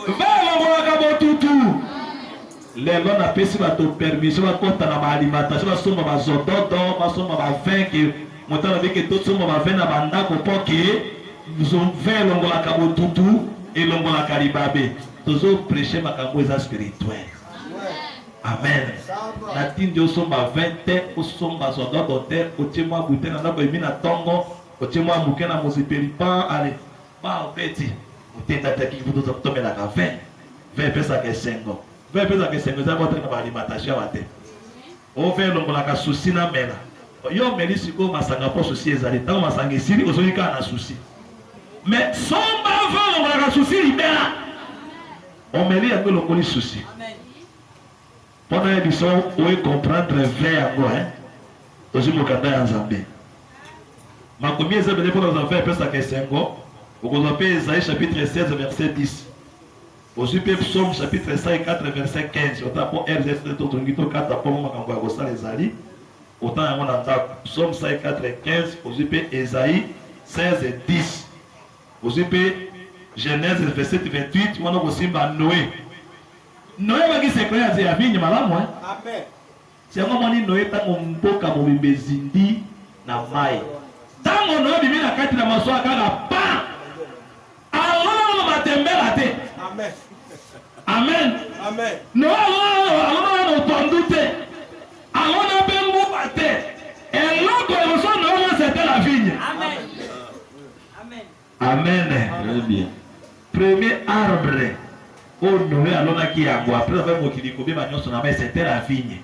vin elongolaka botutu. Lelo na pesi bato permission bakota na alimentation basomba bazododo basomba bavin ke motala beke to somba bavin na bandako poke vin elongolaka botutu elongolaka libabe. Tozo prêcher makambo eza spirituel. Amen. Na tindi osomba 20 osomba zododo te otiemwa bute na ndako emi na tongo otiemwa muke na mosipelipan ale ba opeti otenda taki kuto tomela ka 20 pesa ke sengo. Ve pesa ke sengo za botre na alimentation wate. O ve longolaka souci na mela. Yo meli siko masanga po souci ezali tango masanga esili ozoyika na souci. Mais somba ve longolaka souci libera. On meli ya longoli souci. Pendant une émission, vous pouvez comprendre vrai à quoi, hein? Aussi, mon candidat en Zambie. Ma combien de temps pour nous en faire ça que c'est encore? Vous avez Isaïe chapitre 16, verset 10. Aussi, Psaume chapitre 104, verset 15. Autant pour RZF de Totongito, 4 pour moi, quand vous avez les alliés. Autant à mon attaque. Psaume 104, 15. Aussi, Isaïe 16 et 10. Aussi, Genèse, verset 28. On a aussi Noé. Noé baki sekreya ya vinyo malamu hein. Amen. Siango moni Noé tango mboka mobimbe zindi na mai. Tango Noé bibi na kati na maswa kaka pa. Alona matembela te. Amen. Amen. Amen. Noé alona tondu te. Alona bengu bate. Eloko yoso Noé c'était la vigne. Amen. Amen. Très bien. Premier arbre. Oh Noé alona qui a bois après avoir mokili kobe manyoso na mais c'était la vigne.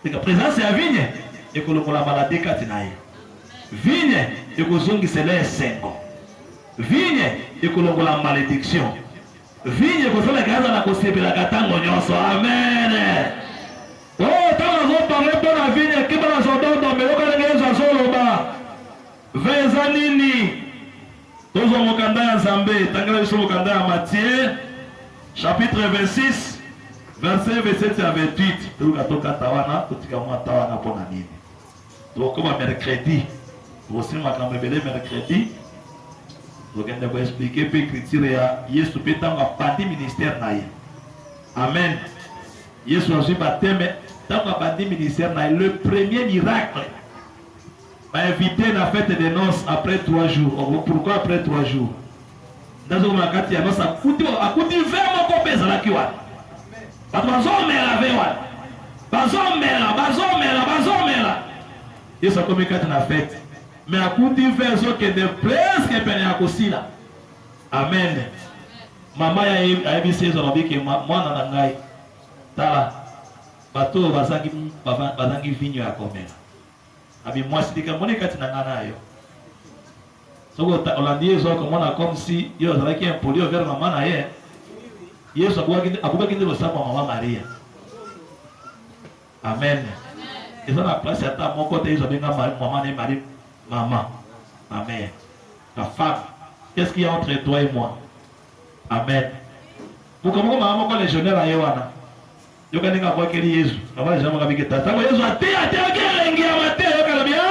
Et que présence la vigne et que le la maladie katinaye. Vigne et que zongi c'est les sengo. Vigne et que la malédiction. Vigne que la gaza na kosepela katango nyonso. Amen. Oh tant on parler pour la vigne qui va zodo do meloko ngezo zoloba. Veza nini? Tozo mokanda ya Nzambe, tangala biso mokanda ya Matthieu. Chapitre 26, verset 27 à 28. Donc, à toka tawana, totika mwa tawana pona nini. Donc, comme mercredi, aussi ma kambebele mercredi, donc on va expliquer peu écriture ya Yesu pétanga parti ministère naïe. Amen. Yesu azwi baptême tant abandi ministère na le premier miracle va inviter la fête de noces après 3 jours. Pourquoi après 3 jours? Dans le makati ya noces akuti vraiment ko pesa la kiwa. Bazomela vewa. Bazomela. Yesu akomi kati na fête. Mais akuti verso que de presque pene akosila. Amen. Mama ya ABC zo babike mwana na ngai. Tala. Bato bazangi vinyo ya komela. Abi mwasi dikamone kati na ngana yo. Soko Hollandais zo komona comme si yo zalaki impoli vers maman na ye. Yesu akubaki ndelo sa mama Maria. Amen. Ils ont la place à ta mon côté, ils ont bien maman et Marie, maman. Amen. Ta femme, qu'est-ce qu'il y a entre toi et moi? Amen. Pour comment maman quand les jeunes à Yohana, yo quand ils voient que Jésus, maman les gens avec ta femme, Jésus a té que lengi a maté, yo quand bien.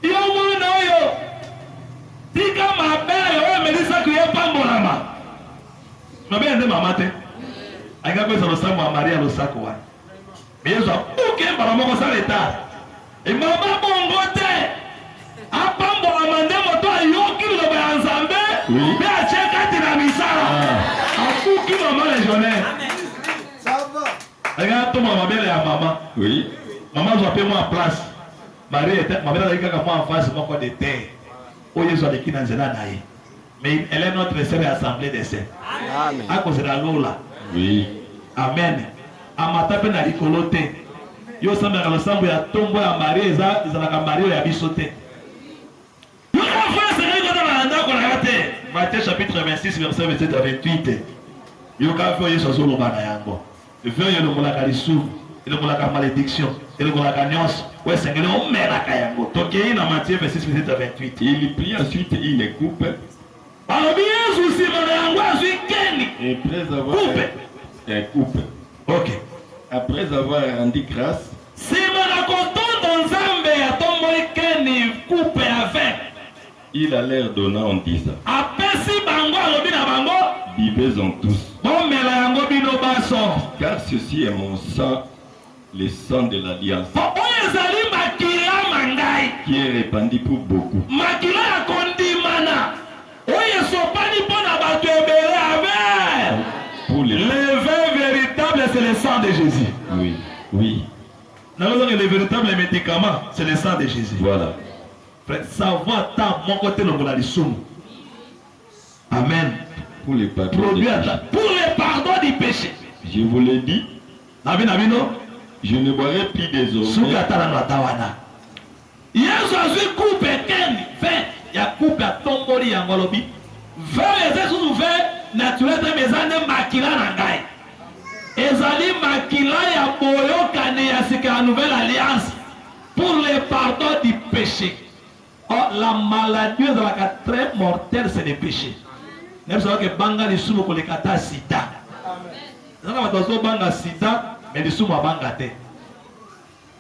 Yo mwana yo. Tika mabele, yo melisa kuye pambolama. Mabele de maman té. Anga kwa ça le Maria le sakwa. Mais Yesu apuke mbala moko sa leta. Et mama bongote. Apambo amande moto ayoki lo ba nzambe. Mais a cheka tina misala. Apuki mama légionnaire. Ça va. Regarde toi mama belle ya maman. Oui. Maman zo paie moi place. Marie était ma belle kaka moi en face moko de terre. O Yesu aleki na nzela na ye. Mais elle est notre sœur assemblée des saints. Amen. A cause de la lola. Oui. Amen. Amatape na likolote. Yo sambela lo sambo ya tombo ya Marie ezalaka Marie ya bisote. Yo ka frère c'est ko na ndako na kate. Matthieu chapitre 26 verset 27 à 28. Yo ka frère Yesu zo lobana yango. Veo yo lo molaka lisumu, lo molaka malédiction, lo molaka nyonso. Ouais sengele o melaka yango. Tokei na Matthieu 26 verset 28. Il prit ensuite une coupe. Alors bien Jésus na yango azwi keni. Et après avoir coupe. OK. Après avoir rendu grâce, il allait leur donner en disant, buvez-en tous, car ceci est mon sang, le sang de l'alliance, qui est répandu pour beaucoup. Pour les... Le vin véritable, c'est le sang de Jésus. Oui, oui. Le véritable médicament, c'est le sang de Jésus. Voilà. Savoir tant mon côté le Amen. Pour le pardon du péché. Pour le pardon du péché. Je vous l'ai dit. Je ne boirai plus désormais. Yesu azwi coupe ken vin ya coupe ya tomboli ya ngolobi. Vin ezesu vin naturel de mezane makila na ngai. Ezali makila ya boyokane ya sika la nouvelle alliance pour le pardon du péché. Oh, la maladie de la très mortelle c'est le péché. Même ça que banga li sumo ko le kata sida. Nana batozo banga sida mais li sumo banga te.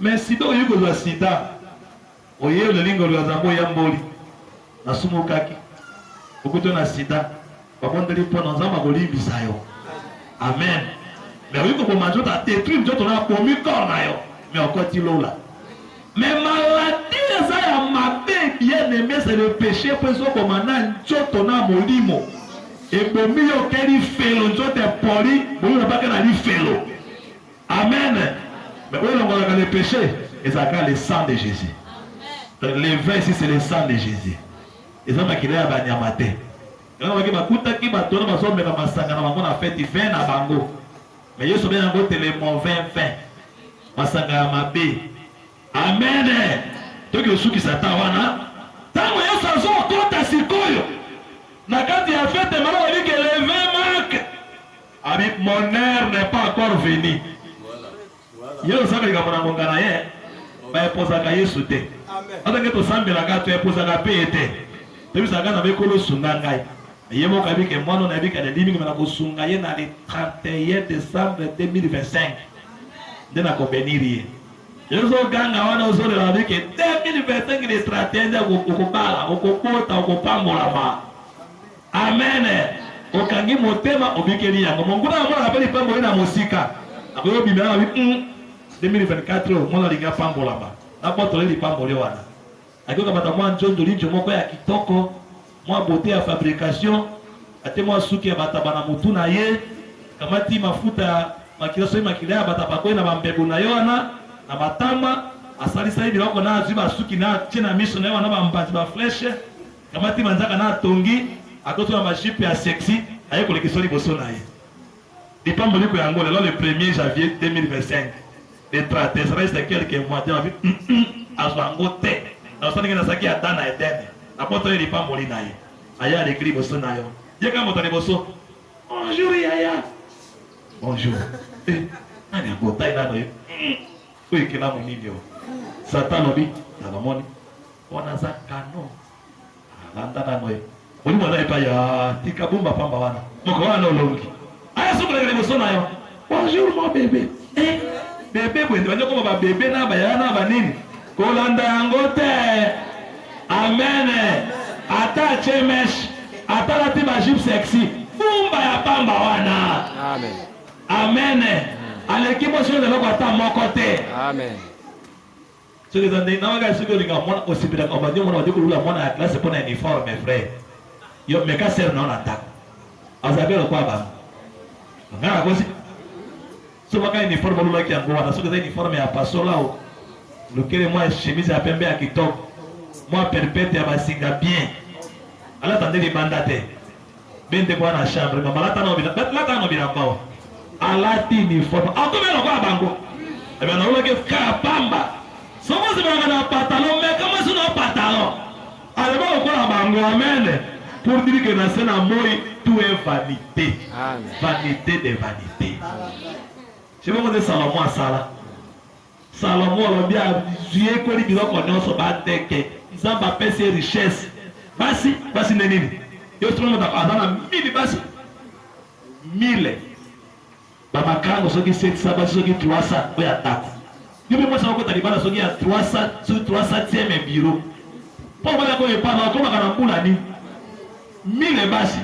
Mais sida yuko za sida. Oye le lingo lwa zambo ya mboli. Na sumo kaki. Okuto na sida. Bakondeli pona nzamba kolimbisa yo. Amen. Mais oui ko manjo ta détruire njoto na komi corps na yo. Mais okoti lola. Mais maladie ça ya mabe bien aimé c'est le péché pour so komana njoto na molimo. Et bomi yo keri felo njoto poli, bomi na baka na li felo. Amen. Mais oui on le péché et ça quand le sang de Jésus. Le vin ici c'est le sang de Jésus. Et ça m'a kilé à banyamate. Et on va dire bakuta ki batona baso meka masanga na bango na fête vin na bango. Mais Yesu bien ngo tele mon vin masanga ya mabe. Amen. Toki osuki satan wana. Tango Yesu azo kota sikoyo. Na kati ya fête mara wali que le vin manque. Ami mon heure n'est pas encore venu. Voilà. Yesu sabe ka mona ngana ye. Ba epoza ka Yesu te. Amen. Atange to sambela ka to epoza ka pe te. Tebi sanga na bekolo sunga ngai. Yemo ka bi ke mono na bi ka de limi na ko sunga ye na le 31 décembre 2025. Dena ko beniri. Yesu ganga wana uzole la bi ke 2025 le 31 ko bala ko kota ko pambola ma. Amen. okangi motema obikeli yango monguna mwana apeli pambo na mosika akoyo bimela na 2024 mwana linga pambo laba na boto le pambo le wana akoyo kabata mwa njondo linjo moko ya kitoko mwa beauté ya fabrication ate mwa suki ya bata bana mutu na ye kamati mafuta makilaso makilea bata pakoy na bambebu na yona na matama asalisa hivi wako na aziba suki na chena miso na wana bambazi ba flèche kamati manzaka na tongi akoto na mashipe ya sexy aye kolekisoni boso na ye dipambo liko yango le 1er janvier 2025 le 30 ça reste quelques mois déjà azwango te na usani na saki ata na edene na poto le dipambo li na ye aya le kri boso na yo je kama tani boso bonjour yaya bonjour ani akota ina no oui kila munini yo satan obi abamoni ona za kano alanda na noye oni mwana epa ya tikabumba pamba wana moko wana olongi aya sokole kele boso na yo bonjour mon bébé bébé bwende banyo ko ba bébé na ba yana ba nini kolanda yango te amen ata chemesh ata la tiba jip sexy bumba ya pamba wana amen amen aleki boso de loko ata moko te amen soki zande na waga soki olinga mwana osipira kwa banyo mwana wadiko lula mwana ya classe pona uniforme frère yo meka ser na ona tako azabelo kwa ba ngara kosi so baka uniforme lula ki yango wana soki za uniforme ya pasola o lokele mwa chemise ya pembe ya kitoko mwa perpète ya basinga bien ala tandeli bandate bende kwa na chambre mama lata no bilambao alati uniforme akomelo kwa bango ebe na lula ke kapamba somo se na pantalon mais comment c'est un pantalon alors on va bango amen pour dire que dans cette amour tout est vanité amen vanité de vanité je vais vous dire Salomon sala Salomon lo bien jué ko li biloko nyonso ba deke nzamba pese richesse basi nini yo tumo da adana mili basi 1000 baba kango soki 700 basi soki 300 oya tako Yube mwasa wako talibana sogi ya 300e bureau. Po wala ko epa na koma kana mbula ni. 1000 basi.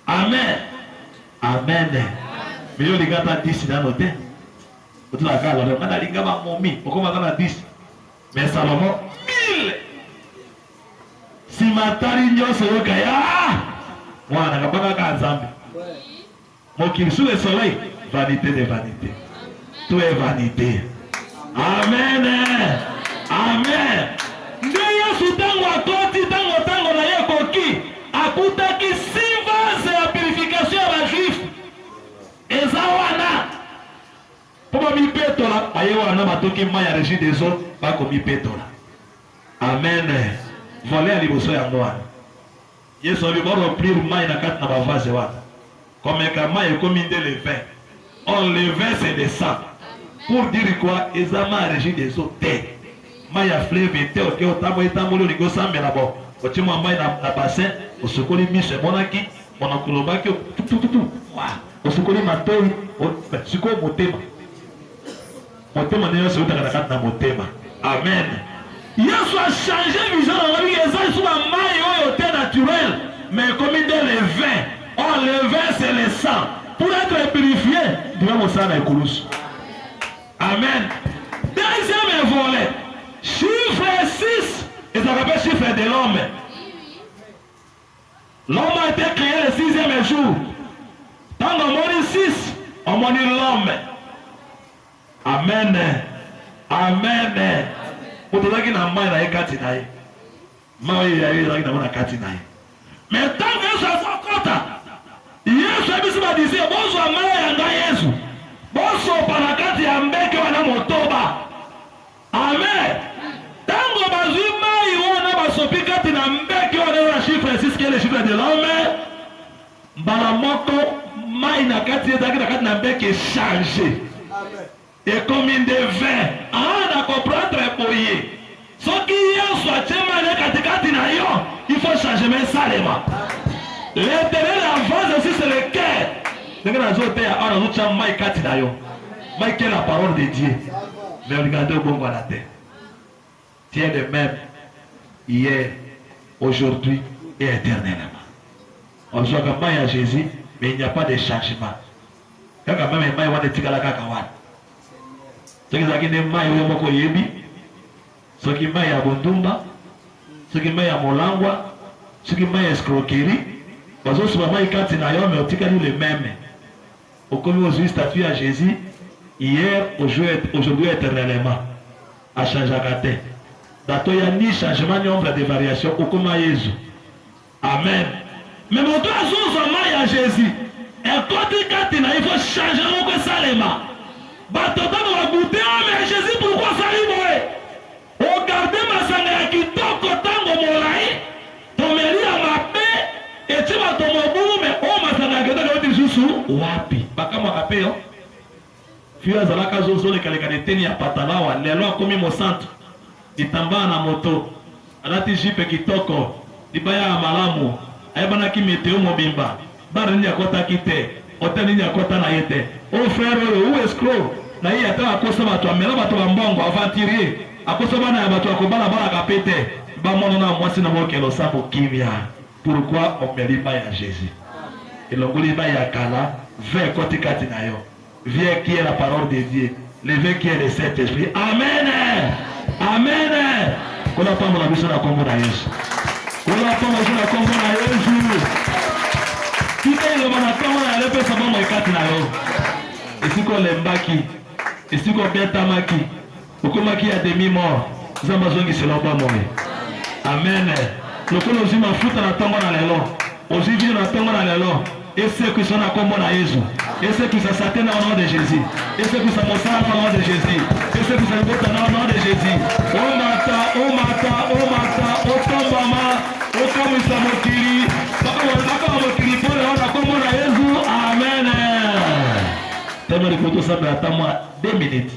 Amen. Amen. Milio ligata 10 na note. Utula kala le mana lingaba momi. Okoma kana 10. Mais Salomon 1000. Si matari nyose yoka ya. Mwana kapaka ka nzambe. Moki sous le soleil, vanité de vanité. Tout est vanité. Amen. Amen. Ndiyo sutango akoti tango na ye koki akutaki siva ya purification ya bajuif ezawana poba mipetola aye wana matoki mai ya régime des eaux bako mipetola. Amen. Voler liboso yango wana Yesu alibora remplir mai na kati na bavase wana comme ka mai ekomi nde le vin. On le vin c'est le sang. Pour dire quoi? Ezama régime des eaux te. Maya fleuve te oke otamo etamolo ligo sambela bo. Otimo mai na bassin, osokoli mise monaki, monakolobaki tutututu. Wa, osokoli matoi, siko motema. Motema ne yoso utaka na motema. Amen. Yesu a changé vision dans la vie ezali sur la mai oyo te naturel, mais comme il dit le vin. Oh, le vin c'est le sang. Pour être purifié, Dieu m'a ça na écoulous. Amen. Deuxième volet, chiffre 6, et ça rappelle chiffre de l'homme. L'homme a été créé le 6e jour. Dans le monde 6, on m'a dit l'homme. Amen. Amen. Pour tout le monde, il y a un kati naï. Mais tant que ça s'accorde, Yesu abisema disi bozo amaya yanga Yesu. Bozo parakati ya mbeke wana motoba. Amen. Tango bazima iwana basopikati na mbeke wana chiffre 6 qui est le chiffre de l'homme. Mbala moko mai na kati ezaki na kati na mbeke changer. Amen. Et comme une de vin. Ah na comprendre boye. Soki Yesu achema na katikati na yo, il faut changer mais salement. L'intérêt avance aussi c'est le cœur. C'est la parole de Dieu. Mais regardez au bon à la terre. Tiens de même hier, aujourd'hui et éternellement. On soit comme à Jésus, mais il n'y a pas de changement. Quand même, il y a des tigala kakawan. Ce qui est qui n'est pas eu moko yebi, ce qui m'a ya bondumba, ce qui m'a ya molangwa, ce qui m'a ya escroquerie. Parce que souvent il quand il a eu mais on tika nous les mêmes. Au comme aujourd'hui statut à Jésus, hier, aujourd'hui éternellement, à changer à gâter. Il y a ni changement ni ombre de variation au comme Jésus. Amen. Mais mon doigt à Jésus. Et quand il faut changer mon salema. Batota va goûter, mais Jésus, pourquoi ça arrive? Regardez ma sangha qui toque tango molai. Ton mari a ma paix. Et tu vas tomber au bout, mais oh ma sangha qui toque au sous. Wapi. Baka ma rapé, hein. Fia zalaka zozo le kalekane teni ya patalawa. Lelo komi mo centre. Ditamba na moto. Alati jipe kitoko. Dibaya malamu. Ayabana ki meteo mobimba. Bari ni akota kite. Hôtel ni akota na yete. Oh frère, où escroc? Na hii ata akosa watu amela watu wa mbongo avanturier. Akosa bana ya watu akobala bala kapete. Ba mono na mwasi na mokelo sabo kimia. Pourquoi on meliba ya Jésus? Et l'ongoli ba ya kala vers côté kati na yo. Viens qui est la parole de Dieu. Le vieux qui est le Saint-Esprit. Amen. Amen. Qu'on a pas mon avis sur la combo na Yesu. Qu'on a pas mon la combo na Yesu. Qui est le manaton na le pe sabon mo kati na yo. Et si qu'on l'embaki, et si qu'on bien tamaki, ou comme qui a demi-mort, nous avons besoin de se l'envoyer mourir. Amen. Le coup nous avons foutu dans la tombe dans les longs. Aussi vivre dans la tombe dans les longs. Et ceux qui sont à combo à Jésus. Et ceux qui sont Satan au nom de Jésus. Et ceux qui sont Mossad au nom de Jésus. Et ceux qui sont Botan au nom de Jésus. Oh mata, oh mata, oh mata, oh tombama, oh comme ils sont mokiri. Baka mokiri pour le nom à combo à Jésus. Amen. Tellement de photos, ça peut attendre 2 minutes.